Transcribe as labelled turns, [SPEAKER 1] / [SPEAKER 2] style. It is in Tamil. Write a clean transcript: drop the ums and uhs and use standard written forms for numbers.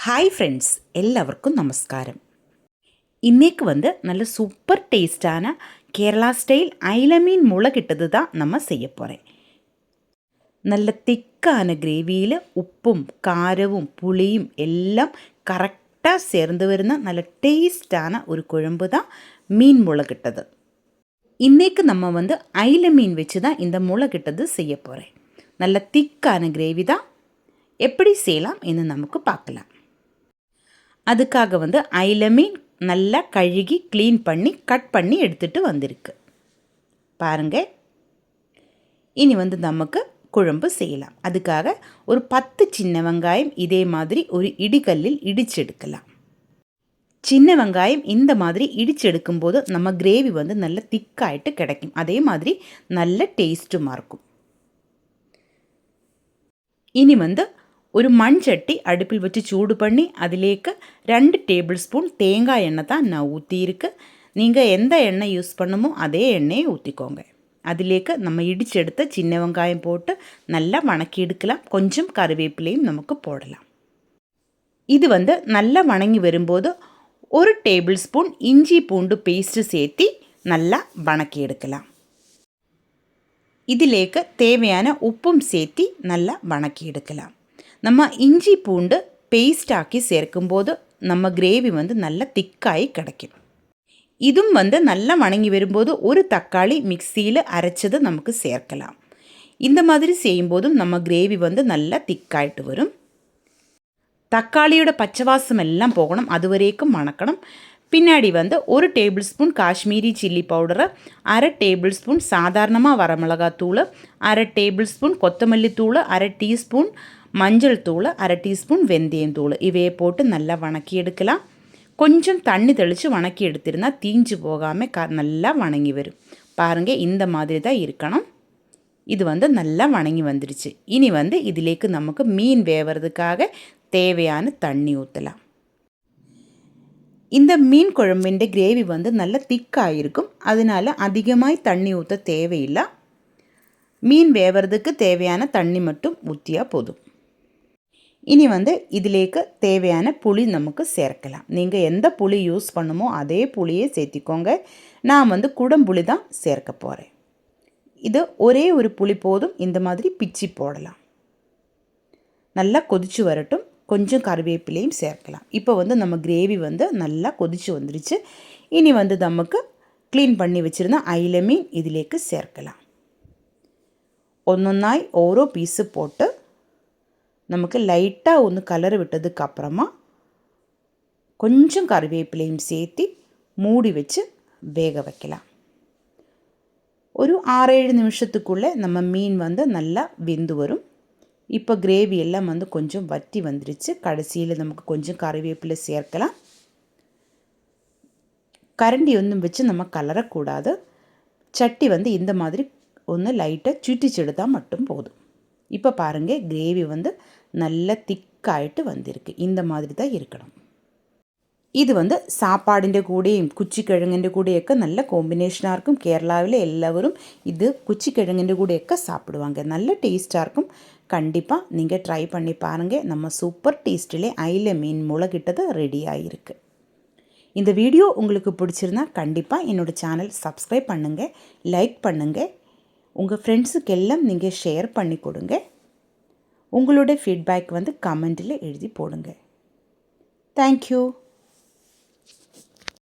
[SPEAKER 1] ഹായ് ഫ്രണ്ട്സ്, എല്ലാവർക്കും നമസ്കാരം. ഇന്നേക്ക് நல்ல சூப்பர் டேஸ்டான கேரளா ஸ்டைல் ஐல மீன் முளகிட்டது தான் நம்ம செய்ய போகிறேன். நல்ல திக்கான கிரேவியில் உப்பும் காரവും புளியும் எல்லாம் கரெக்டாக சேர்ந்து வருന്ന நல்ல டேஸ்டான ஒரு குழம்பு தான் மீன் முளகிட்டது. இன்றைக்கு நம்ம ஐல மீன் வச்சு தான் இந்த முளகிட்டது செய்ய போகிறேன். நல்ல திக்கான கிரேவி தான். எப்படி செய்யலாம் என்று நமக்கு பார்க்கலாம். அதுக்காக ஐல மீன் நல்லா கழுகி க்ளீன் பண்ணி கட் பண்ணி எடுத்துகிட்டு வந்திருக்கு பாருங்கள். இனி நமக்கு குழம்பு செய்யலாம். அதுக்காக ஒரு 10 சின்ன வெங்காயம் இதே மாதிரி ஒரு இடிகல்லில் இடிச்செடுக்கலாம். சின்ன வெங்காயம் இந்த மாதிரி இடிச்செடுக்கும்போது நம்ம கிரேவி நல்ல திக்காயிட்டு கிடைக்கும். அதே மாதிரி நல்ல டேஸ்ட்டுமாக இருக்கும். இனி ഒരു മൺചട്ടി അടുപ്പിൽ വെച്ച് ചൂട് பண்ணி അതിലേക്ക് 2 ടേബിൾ സ്പൂൺ தேங்காய் எண்ணெய் தான் நான் ஊற்றியிருக்கு. நீங்கள் எந்த எண்ணெய் யூஸ் பண்ணுமோ அதே எண்ணெயை ஊற்றிக்கோங்க. அதிலேக்கு நம்ம இடிச்செடுத்த சின்ன வெங்காயம் போட்டு நல்லா வணக்கி எடுக்கலாம். கொஞ்சம் கருவேப்பிலையும் நமக்கு போடலாம். இது நல்லா வணங்கி வரும்போது 1 டேபிள் ஸ்பூன் இஞ்சி பூண்டு பேஸ்ட்டு சேர்த்து நல்லா வணக்கி எடுக்கலாம். ഇതിലേക്ക് தேவையான உப்பும் சேர்த்து நல்லா வணக்கி எடுக்கலாம். நம்ம இஞ்சி பூண்டு பேஸ்டாக்கி சேர்க்கும்போது நம்ம கிரேவி நல்ல திக்காகி கிடைக்கும். இதுவும் நல்லா வணங்கி வரும்போது ஒரு தக்காளி மிக்சியில் அரைச்சது நமக்கு சேர்க்கலாம். இந்த மாதிரி செய்யும்போதும் நம்ம கிரேவி நல்லா திக்காயிட்டு வரும். தக்காளியோட பச்சை வாசம் எல்லாம் போகணும், அது வரைக்கும் வணக்கணும். பின்னாடி 1 table spoon Kashmiri chilli powder, 1/2 table spoon சாதாரணமாக வரமிளகாத்தூள், 1/2 டேபிள் ஸ்பூன் கொத்தமல்லி தூள், 1/2 டீஸ்பூன் மஞ்சள் தூள், 1/2 டீஸ்பூன் வெந்தயம் தூள் இவையை போட்டு நல்லா வணக்கி எடுக்கலாம். கொஞ்சம் தண்ணி தெளித்து வணக்கி எடுத்திருந்தால் தீஞ்சு போகாமல் நல்லா வணங்கி வரும். பாருங்கள், இந்த மாதிரி தான் இருக்கணும். இது நல்லா வணங்கி வந்துடுச்சு. இனி இதிலேக்கு நமக்கு மீன் வேவறதுக்காக தேவையான தண்ணி ஊற்றலாம். இந்த மீன் குழம்பிൻ്റെ கிரேவி நல்ல திக்காக இருக்கும். அதனால் அதிகமாக தண்ணி ஊற்ற தேவையில்லை. மீன் வேவறதுக்கு தேவையான தண்ணி மட்டும் ஊற்றியா போதும். இனி இதிலேக்கு தேவையான புளி நமக்கு சேர்க்கலாம். நீங்கள் எந்த புளி யூஸ் பண்ணுமோ அதே புளியே சேர்த்திக்கோங்க. நான் குடம்புளி தான் சேர்க்க போகிறேன். இது ஒரே ஒரு புளி போதும். இந்த மாதிரி பிச்சி போடலாம். நல்லா கொதிச்சு வரட்டும். கொஞ்சம் கருவேப்பிலையும் சேர்க்கலாம். இப்போ நம்ம கிரேவி நல்லா கொதிச்சு வந்துருச்சு. இனி நமக்கு க்ளீன் பண்ணி வச்சுருந்த ஐல மீன் இதிலேக்கு சேர்க்கலாம். ஒன்னொன்னாய் ஓரோ பீஸு போட்டு நமக்கு லைட்டாக ஒன்று கலர் விட்டதுக்கு அப்புறமா கொஞ்சம் கருவேப்பிலையும் சேர்த்து மூடி வச்சு வேக வைக்கலாம். ஒரு 6-7 நிமிஷத்துக்குள்ளே நம்ம மீன் நல்லா வெந்து வரும். இப்போ கிரேவி எல்லாம் கொஞ்சம் வற்றி வந்துருச்சு. கடைசியில் நமக்கு கொஞ்சம் கருவேப்பிலை சேர்க்கலாம். கரண்டி ஒன்றும் வச்சு நம்ம கலரக்கூடாது. சட்டி இந்த மாதிரி ஒன்று லைட்டாக சுட்டிச்செடுத்தால் மட்டும் போதும். இப்போ பாருங்கள், கிரேவி நல்ல திக்காயிட்டு வந்திருக்கு. இந்த மாதிரி தான் இருக்கணும். இது சாப்பாടിൻ്റെ കൂടെയും കുച്ചിക്കിഴങ്ങിൻ്റെ കൂടെയൊക്കെ നല്ല കോമ്പിനേഷനാக இருக்கும். கேரளாவில் எல்லாரும் இது குச்சிக்கிழங்கிൻ്റെ கூடയൊക്കെ சாப்பிடுவாங்க. நல்ல டேஸ்ட்டாக இருக்கும். கண்டிப்பாக நீங்கள் ட்ரை பண்ணி பாருங்கள். நம்ம சூப்பர் டேஸ்ட்டிலே ஐல மீன் முளகிட்டது ரெடி ஆகிருக்கு. இந்த வீடியோ உங்களுக்கு பிடிச்சிருந்தா கண்டிப்பாக என்னோடய சேனல் சப்ஸ்கிரைப் பண்ணுங்கள், லைக் பண்ணுங்கள். உங்கள் ஃப்ரெண்ட்ஸுக்கெல்லாம் நீங்கள் ஷேர் பண்ணி கொடுங்க. உங்களோட ஃபீட்பேக் கமெண்ட்டில் எழுதி போடுங்க. தேங்க்யூ.